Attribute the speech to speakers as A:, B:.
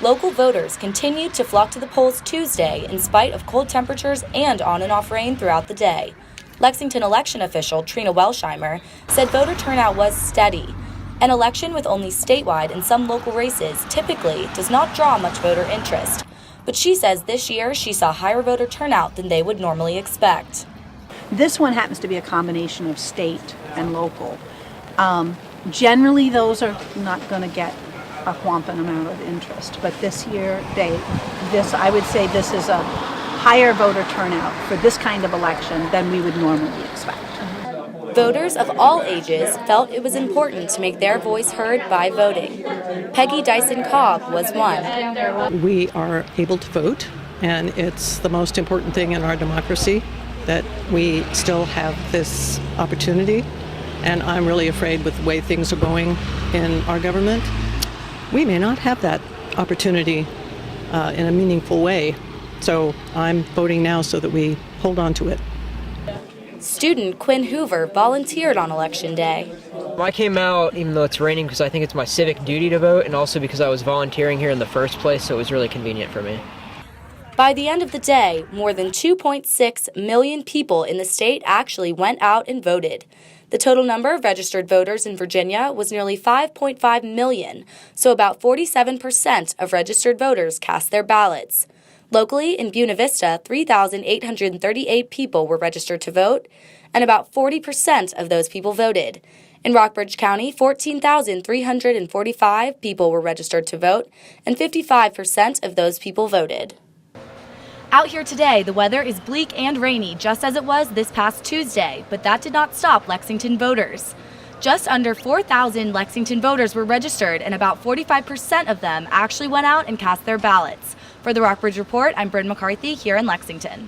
A: Local voters continued to flock to the polls Tuesday in spite of cold temperatures and on and off rain throughout the day. Lexington election official Trina Welsheimer said voter turnout was steady. An election with only statewide and some local races typically does not draw much voter interest. But she says this year she saw higher voter turnout than they would normally expect.
B: This one happens to be a combination of state and local. Generally, those are not going to get a whomping amount of interest, but this year, I would say this is a higher voter turnout for this kind of election than we would normally expect.
A: Voters of all ages felt it was important to make their voice heard by voting. Peggy Dyson-Cobb was one.
C: We are able to vote, and it's the most important thing in our democracy that we still have this opportunity. And I'm really afraid with the way things are going in our government, we may not have that opportunity in a meaningful way. So I'm voting now so that we hold on to it.
A: Student Quinn Hoover volunteered on Election Day.
D: I came out even though it's raining because I think it's my civic duty to vote, and also because I was volunteering here in the first place, so it was really convenient for me.
A: By the end of the day, more than 2.6 million people in the state actually went out and voted. The total number of registered voters in Virginia was nearly 5.5 million, so about 47% of registered voters cast their ballots. Locally, in Buena Vista, 3,838 people were registered to vote, and about 40% of those people voted. In Rockbridge County, 14,345 people were registered to vote, and 55% of those people voted. Out here today, the weather is bleak and rainy, just as it was this past Tuesday, but that did not stop Lexington voters. Just under 4,000 Lexington voters were registered, and about 45% of them actually went out and cast their ballots. For the Rockbridge Report, I'm Bryn McCarthy here in Lexington.